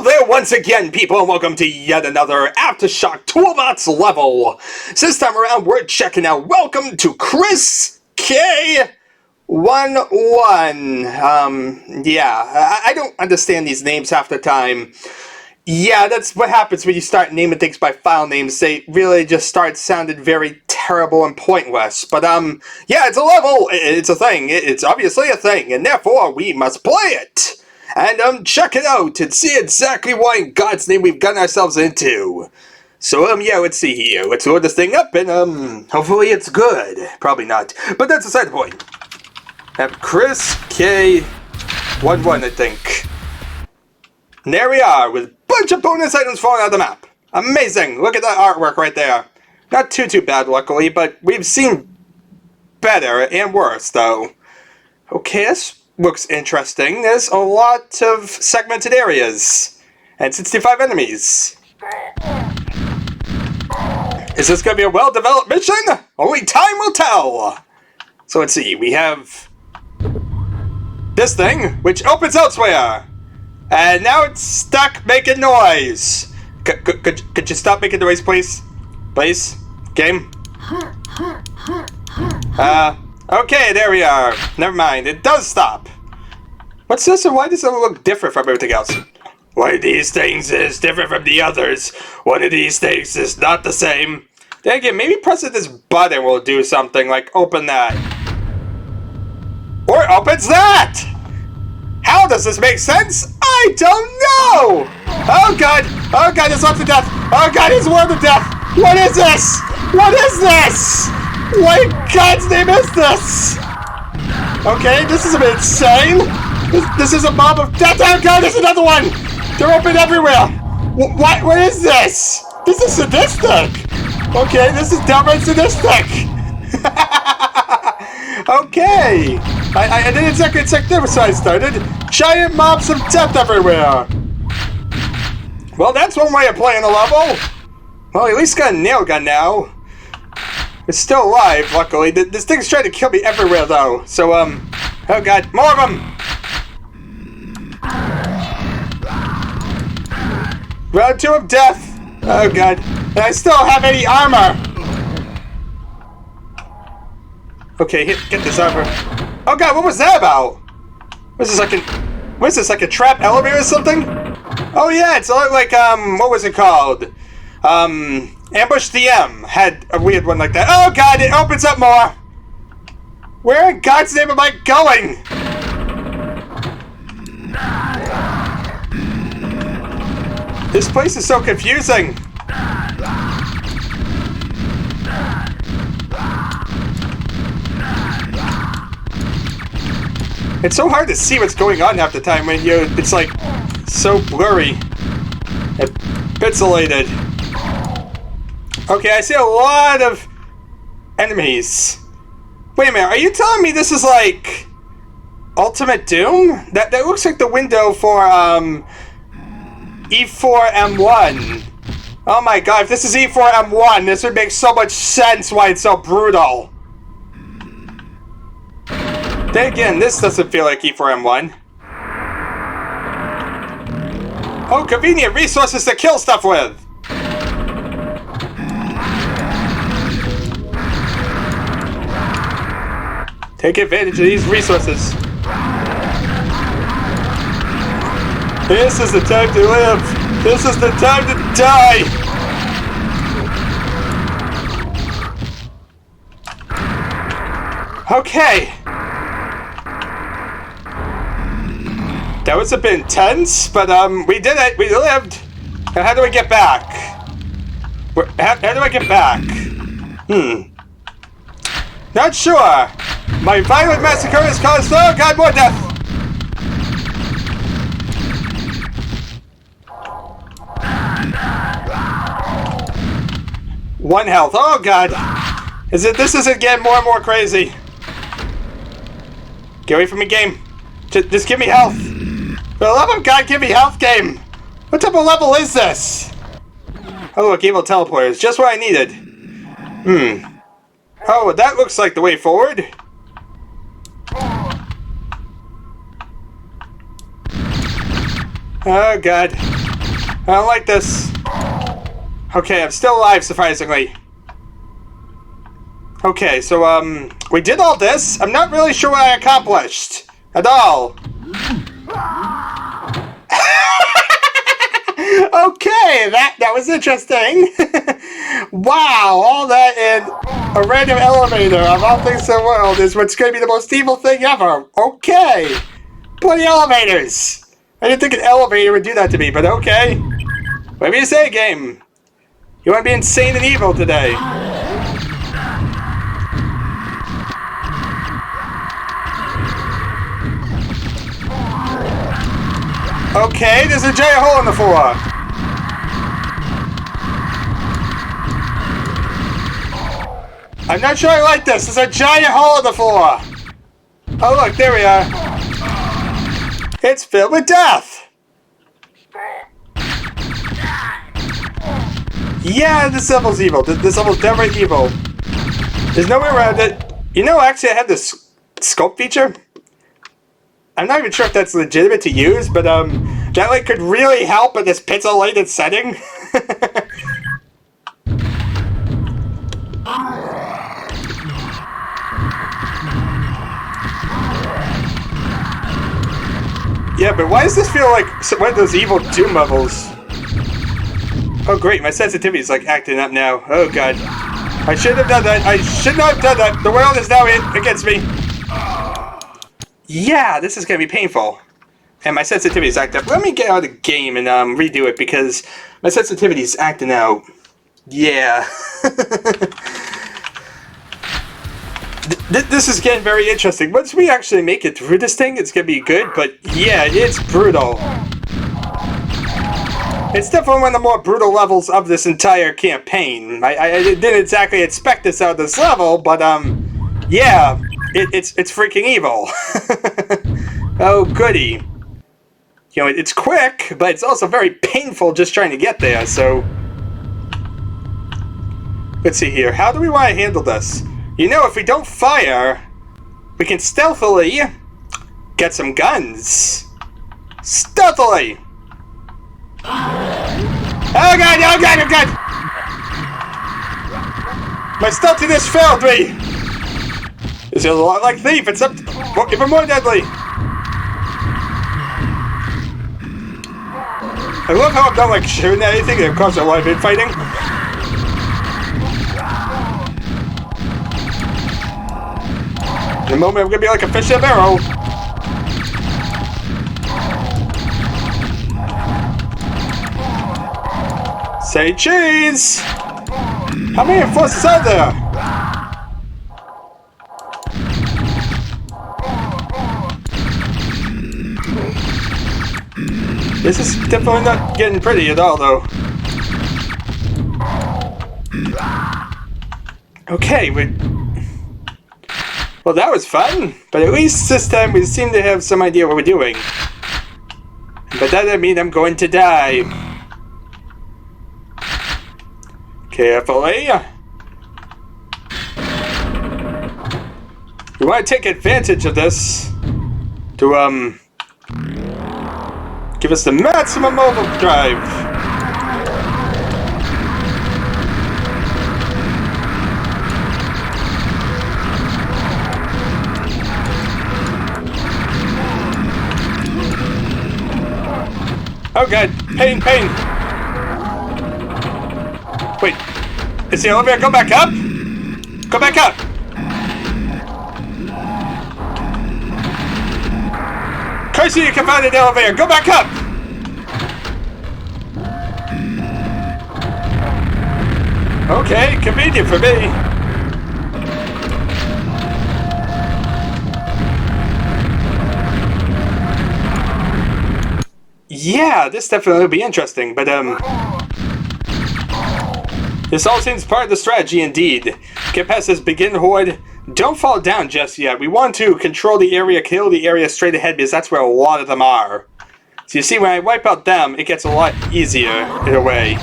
there once again, people, and welcome to yet another Aftershock Toolbox level. So this time around, we're checking out Welcome to CHRISK11. I don't understand these names half the time. Yeah, that's what happens when you start naming things by file names. They really just start sounding very terrible and pointless. But, yeah, it's a level. It's a thing. It's obviously a thing, and therefore we must play it. And, check it out and see exactly what in God's name we've gotten ourselves into. So, yeah, let's see here. Let's load this thing up and, hopefully it's good. Probably not. But that's aside the point. Have CHRISK11, I think. And there we are, with a bunch of bonus items falling out of the map. Amazing! Look at that artwork right there. Not too bad, luckily, but we've seen better and worse, though. Okay, this looks interesting. There's a lot of segmented areas. And 65 enemies. Is this going to be a well-developed mission? Only time will tell! So let's see, we have this thing, which opens elsewhere. And now it's stuck making noise. Could you stop making noise, please? Please? Game? Okay, there we are. Never mind, it does stop. What's this, and why does it look different from everything else? One of these things is different from the others. One of these things is not the same. Then again, maybe pressing this button will do something, like open that. Or opens that! How does this make sense? I don't know! Oh god! Oh god, it's up to death! Oh god, it's warm to death! What is this? What is this? What in God's name is this? Okay, this is a bit insane. This is a mob of death. Oh god, there's another one! They're open everywhere! What is this? This is sadistic! Okay, this is downright sadistic! Okay! I didn't exactly expect this when I started. Giant mobs of death everywhere! Well, that's one way of playing a level! Well, at least got a nail gun now. It's still alive, luckily. This thing's trying to kill me everywhere, though. So, oh god, more of them! Round 2 of death! Oh god. And I still don't have any armor! Okay, get this armor. Oh god, what was that about? What is this, like a trap elevator or something? Oh yeah, it's like, what was it called? Ambush DM had a weird one like that. Oh god, it opens up more! Where in God's name am I going? This place is so confusing. It's so hard to see what's going on half the time when it's like so blurry and pixelated. Okay, I see a lot of enemies. Wait a minute, are you telling me this is like Ultimate Doom? That looks like the window for E4M1. Oh my god, if this is E4M1, this would make so much sense why it's so brutal. Then again, this doesn't feel like E4M1. Oh, convenient resources to kill stuff with! Take advantage of these resources. This is the time to live! This is the time to die! Okay. That was a bit intense, but we did it. We lived. Now, how do I get back? How do I get back? Not sure. My violent massacre has caused, oh god, more death. One health. Oh god. This isn't getting more and more crazy. Get away from me, game. Just give me health. For the love of God, give me health, game! What type of level is this? Oh look, evil teleporters, just what I needed. Oh, that looks like the way forward. Oh god. I don't like this. Okay, I'm still alive, surprisingly. Okay, so, we did all this. I'm not really sure what I accomplished. At all. Okay, that was interesting. Wow, all that in a random elevator of all things in the world is what's going to be the most evil thing ever. Okay. Bloody elevators. I didn't think an elevator would do that to me, but okay. Whatever you say, game. You want to be insane and evil today. Okay, there's a giant hole in the floor. I'm not sure I like this. There's a giant hole in the floor. Oh look, there we are. It's filled with death. Yeah, this level's evil. This level's definitely evil. There's no way around it. You know, actually I have this scope feature. I'm not even sure if that's legitimate to use, but that like could really help in this pixelated setting. Yeah, but why does this feel like one of those evil Doom levels? Oh great, my sensitivity is like acting up now. Oh god. I shouldn't have done that. I should not have done that. The world is now against me. Yeah, this is going to be painful. And my sensitivity is acting up. Let me get out of the game and redo it because my sensitivity is acting out. Yeah. This is getting very interesting. Once we actually make it through this thing, it's going to be good. But yeah, it's brutal. It's definitely one of the more brutal levels of this entire campaign. I didn't exactly expect this out of this level, but yeah. It's freaking evil. Oh, goody. You know, it's quick, but it's also very painful just trying to get there, so... Let's see here. How do we want to handle this? You know, if we don't fire, we can stealthily get some guns. Stealthily! Oh god, oh god, oh god! My stealthiness failed me! This feels a lot like Thief, except even more deadly. I love how I'm not like shooting at anything that causes a lot of infighting. In a moment I'm gonna be like a fish in a barrel. Say cheese! How many enforcers are there? This is definitely not getting pretty at all, though. Okay, well, that was fun, but at least this time we seem to have some idea what we're doing. But that doesn't mean I'm going to die. Carefully. We want to take advantage of this to, give us the maximum overdrive. Oh god, pain, pain. Wait, is the elevator go back up? Go back up. Curse you, confounded elevator! Go back up! Okay, convenient for me. Yeah, this definitely will be interesting, but this all seems part of the strategy indeed. Get past this begin horde. Don't fall down just yet. We want to control the area, kill the area straight ahead because that's where a lot of them are. So you see, when I wipe out them, it gets a lot easier in a way.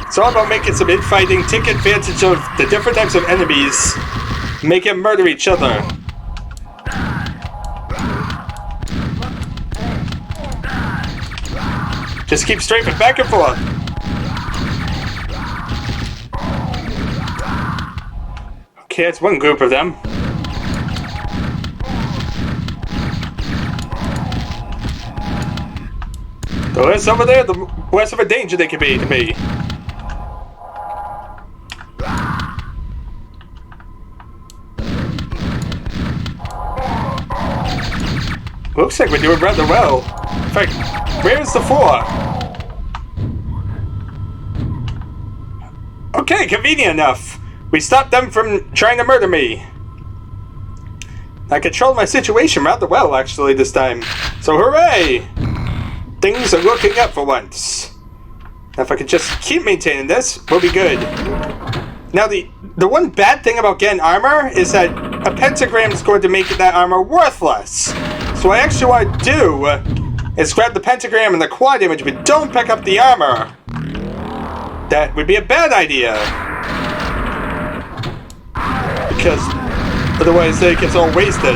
It's all about making some infighting, take advantage of the different types of enemies, make them murder each other. Just keep strafing back and forth. Okay, it's one group of them. The less over there, the less of a danger they can be to me. Looks like we're doing rather well. In fact, where's the 4? Okay, convenient enough. We stopped them from trying to murder me. I controlled my situation rather well, actually, this time. So hooray! Things are looking up for once. Now, if I could just keep maintaining this, we'll be good. Now, the one bad thing about getting armor is that a pentagram is going to make that armor worthless. So what I actually want to do is grab the pentagram and the quad image, but don't pick up the armor. That would be a bad idea. Because otherwise it gets all wasted.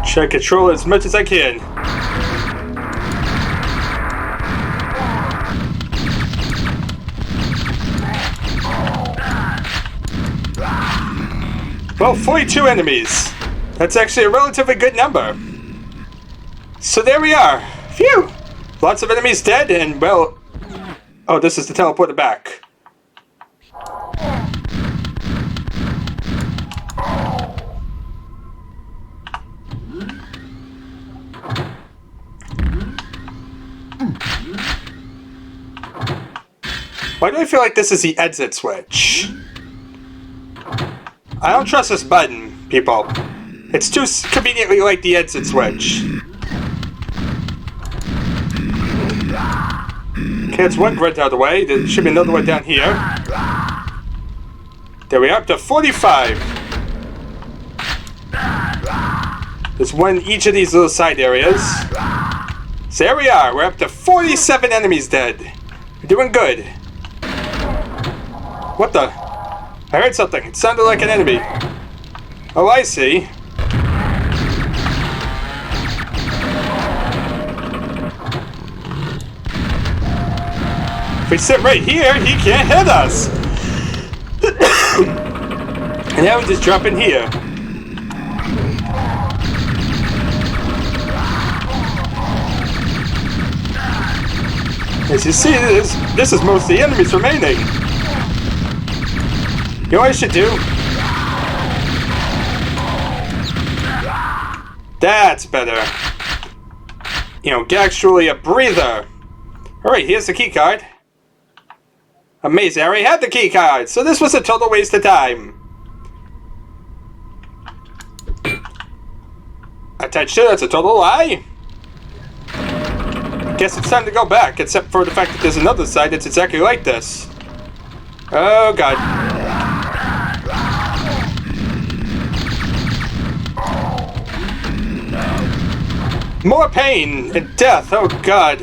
Try to control it as much as I can. Well, 42 enemies. That's actually a relatively good number. So there we are. Phew! Lots of enemies dead and, well... Oh, this is the teleporter back. Why do I feel like this is the exit switch? I don't trust this button, people. It's too conveniently like the exit switch. Okay, it's one grid out of the way. There should be another one down here. There we are, up to 45. There's one in each of these little side areas. So there we are. We're up to 47 enemies dead. We're doing good. What the? I heard something. It sounded like an enemy. Oh, I see. If we sit right here, he can't hit us. And now we just drop in here. As you see, this is most of the enemies remaining. You know what I should do? That's better. You know, get actually a breather. Alright, here's the key card. Amazing, I already had the key card, so this was a total waste of time. Attached to that's a total lie. Guess it's time to go back, except for the fact that there's another side that's exactly like this. Oh god. More pain and death, oh god.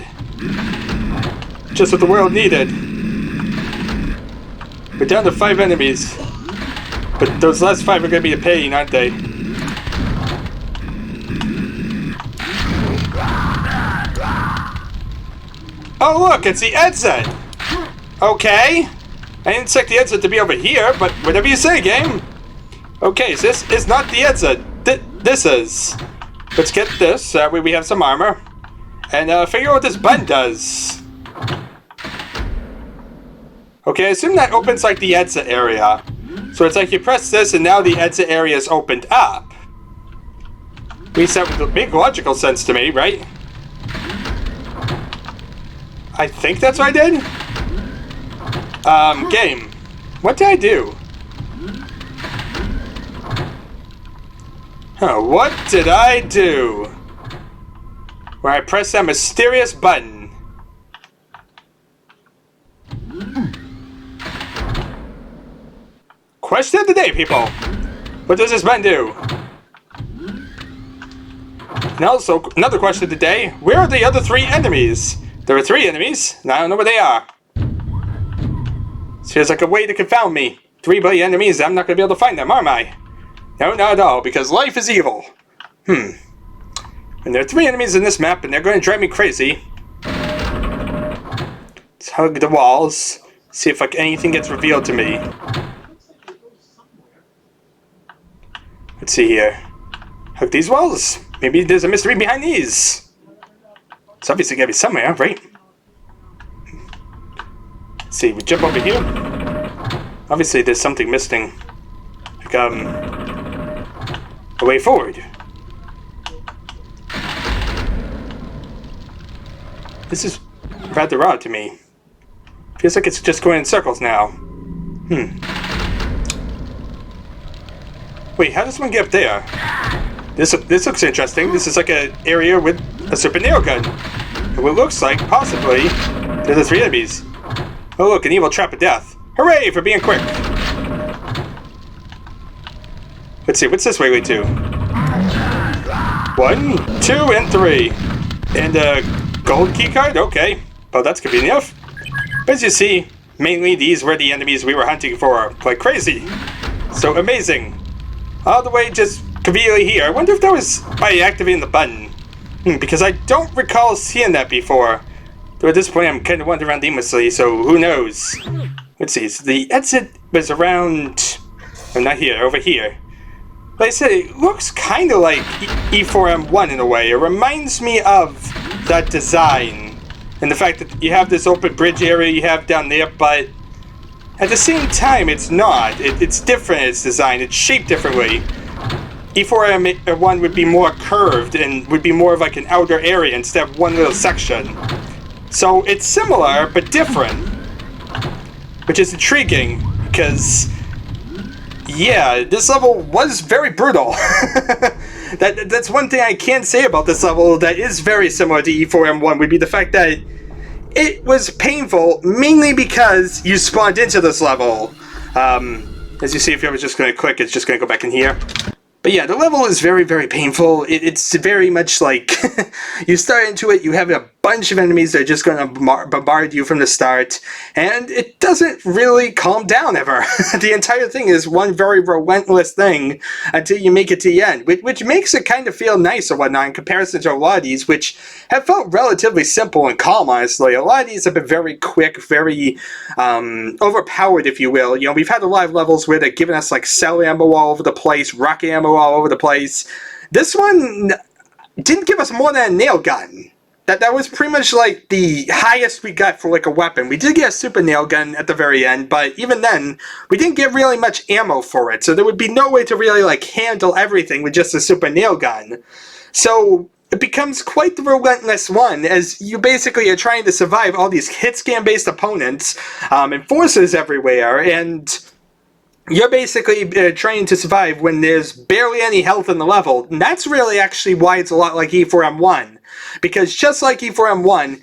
Just what the world needed. We're down to 5 enemies. But those last 5 are gonna be a pain, aren't they? Oh look, it's the exit! Okay. I didn't expect the exit to be over here, but whatever you say, game. Okay, so this is not the exit. This is. Let's get this, that way we have some armor. And figure out what this button does. Okay, I assume that opens like the exit area. So it's like you press this and now the exit area is opened up. At least that would make logical sense to me, right? I think that's what I did? Game. What did I do? Huh, what did I do? Where I pressed that mysterious button. Question of the day, people. What does this button do? And also, another question of the day, where are the other 3 enemies? There are 3 enemies, and I don't know where they are. This feels like a way to confound me. 3 bloody enemies, I'm not going to be able to find them, am I? No, not at all, because life is evil. And there are 3 enemies in this map, and they're going to drive me crazy. Let's hug the walls, see if like anything gets revealed to me. Let's see here. Hug these walls. Maybe there's a mystery behind these. It's obviously gotta be somewhere, right? Let's see, we jump over here. Obviously there's something missing. Like, a way forward. This is rather odd to me. Feels like it's just going in circles now. Wait, how does one get up there? This looks interesting. This is like an area with a super nail gun. And what looks like, possibly, there's the 3 enemies. Oh look, an evil trap of death. Hooray for being quick! Let's see, what's this way lead to? 1, 2, and 3. And a gold keycard? Okay. Well, that's convenient enough. But as you see, mainly these were the enemies we were hunting for. Like crazy. So amazing. All the way just conveniently here. I wonder if that was by activating the button. Because I don't recall seeing that before. Though at this point I'm kind of wandering around aimlessly, so who knows? Let's see, so the exit was around... Oh, not here, over here. Like I said, it looks kind of like E4M1 in a way. It reminds me of that design. And the fact that you have this open bridge area you have down there, but... At the same time, it's not. It's different in its design. It's shaped differently. E4M1 would be more curved and would be more of like an outer area instead of one little section. So it's similar, but different. Which is intriguing, because... Yeah, this level was very brutal. That's one thing I can say about this level that is very similar to E4M1 would be the fact that it was painful, mainly because you spawned into this level. As you see, if I was just going to click, it's just going to go back in here. But yeah, the level is very, very painful. It's very much like, you start into it, you have a bunch of enemies that are just going to bombard you from the start, and it doesn't really calm down ever. The entire thing is one very relentless thing until you make it to the end, which makes it kind of feel nice or whatnot in comparison to a lot of these, which have felt relatively simple and calm, honestly. A lot of these have been very quick, very overpowered, if you will. You know, we've had a lot of levels where they're giving us like cell ammo all over the place, rocket ammo all over the place. This one didn't give us more than a nail gun. That was pretty much like the highest we got for like a weapon. We did get a super nail gun at the very end, but even then, we didn't get really much ammo for it, so there would be no way to really like handle everything with just a super nail gun. So it becomes quite the relentless one, as you basically are trying to survive all these hitscan based opponents, and forces everywhere, and you're basically trying to survive when there's barely any health in the level. And that's really actually why it's a lot like E4M1. Because just like E4M1,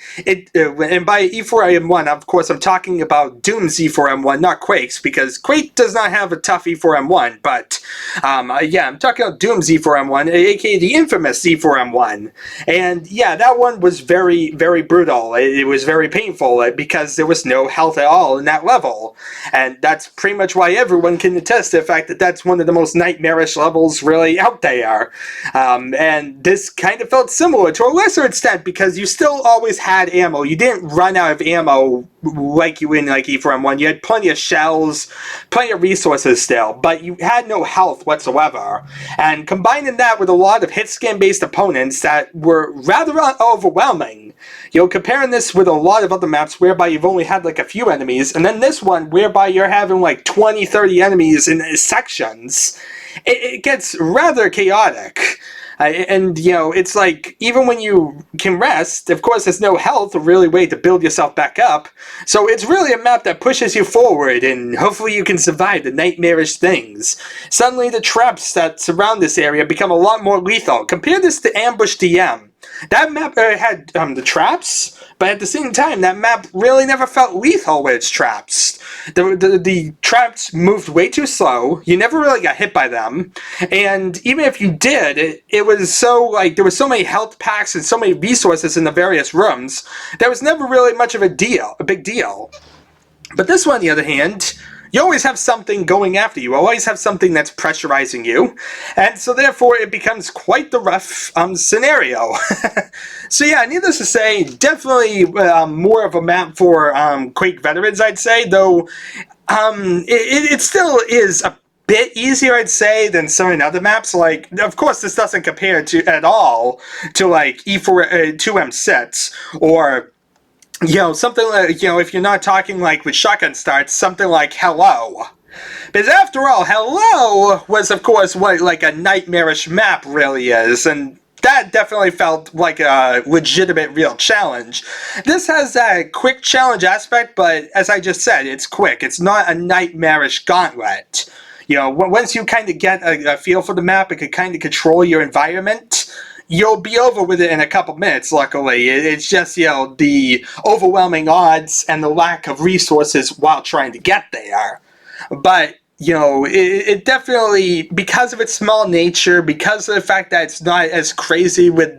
and by E4M1, of course, I'm talking about Doom's E4M1, not Quake's, because Quake does not have a tough E4M1, but, yeah, I'm talking about Doom's E4M1, aka the infamous E4M1. And, yeah, that one was very, very brutal. It was very painful, because there was no health at all in that level. And that's pretty much why everyone can attest to the fact that that's one of the most nightmarish levels really out there. And this kind of felt similar to a lesser extent, because you still always had ammo. You didn't run out of ammo like you in like E4M1. You had plenty of shells, plenty of resources still, but you had no health whatsoever. And combining that with a lot of hitscan based opponents that were rather overwhelming. You know, comparing this with a lot of other maps whereby you've only had like a few enemies, and then this one whereby you're having like 20, 30 enemies in sections, it gets rather chaotic. And, you know, it's like, even when you can rest, of course, there's no health or really way to build yourself back up. So it's really a map that pushes you forward, and hopefully you can survive the nightmarish things. Suddenly the traps that surround this area become a lot more lethal. Compare this to Ambush DM. that map had the traps, but at the same time, that map really never felt lethal with its traps. The traps moved way too slow. You never really got hit by them, and even if you did, it was so like there was so many health packs and so many resources in the various rooms that was never really much of a big deal. But this one, on the other hand, you always have something going after you. You always have something that's pressurizing you. And so therefore it becomes quite the rough scenario. So yeah, needless to say, definitely more of a map for Quake veterans, I'd say. Though it still is a bit easier, I'd say, than some of the other maps. Like, of course, this doesn't compare to at all to like E4 2M6 or something like, if you're not talking like with shotgun starts, something like Hello. Because after all, Hello was, of course, what like a nightmarish map really is, and that definitely felt like a legitimate real challenge. This has that quick challenge aspect, but as I just said, it's quick. It's not a nightmarish gauntlet. Once you kind of get a feel for the map, it can kind of control your environment. You'll be over with it in a couple minutes, luckily. It's just, the overwhelming odds and the lack of resources while trying to get there. But, it definitely, because of its small nature, because of the fact that it's not as crazy with,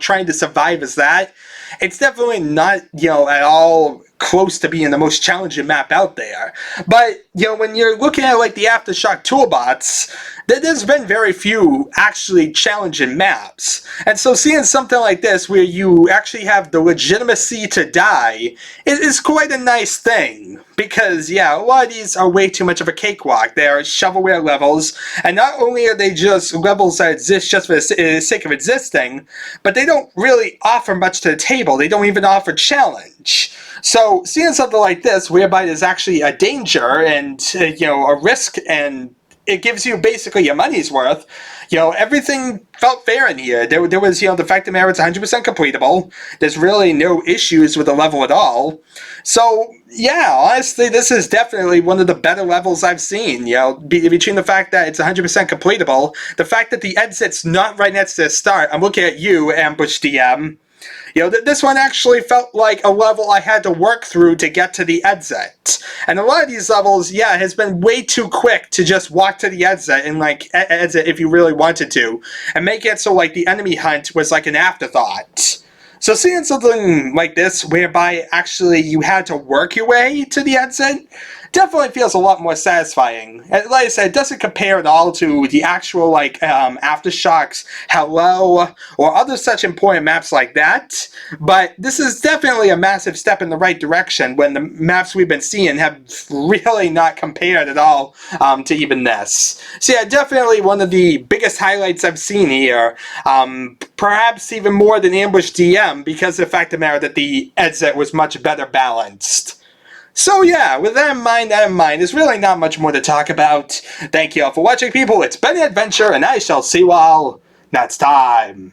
trying to survive as that, it's definitely not, at all close to being the most challenging map out there. But, when you're looking at, like, the Aftershock Toolbox, there's been very few actually challenging maps. And so seeing something like this where you actually have the legitimacy to die is quite a nice thing. Because, a lot of these are way too much of a cakewalk. They are shovelware levels, and not only are they just levels that exist just for the sake of existing, but they don't really offer much to the table. They don't even offer challenge. So seeing something like this, whereby there's actually a danger and, a risk, and it gives you basically your money's worth, everything felt fair in here. There was, the fact of the matter, it's 100% completable. There's really no issues with the level at all. So, honestly, this is definitely one of the better levels I've seen, between the fact that it's 100% completable, the fact that the exit's not right next to the start. I'm looking at you, Ambush DM. This one actually felt like a level I had to work through to get to the exit. And a lot of these levels, it has been way too quick to just walk to the exit and, like, exit if you really wanted to. And make it so, like, the enemy hunt was, like, an afterthought. So seeing something like this, whereby actually you had to work your way to the exit, definitely feels a lot more satisfying. And like I said, it doesn't compare at all to the actual, like, Aftershocks, Hello, or other such important maps like that. But this is definitely a massive step in the right direction when the maps we've been seeing have really not compared at all to even this. So definitely one of the biggest highlights I've seen here. Perhaps even more than Ambush DM, because of the fact of the matter that the exit was much better balanced. So with that in mind, there's really not much more to talk about. Thank you all for watching, people. It's been an adventure, and I shall see you all next time.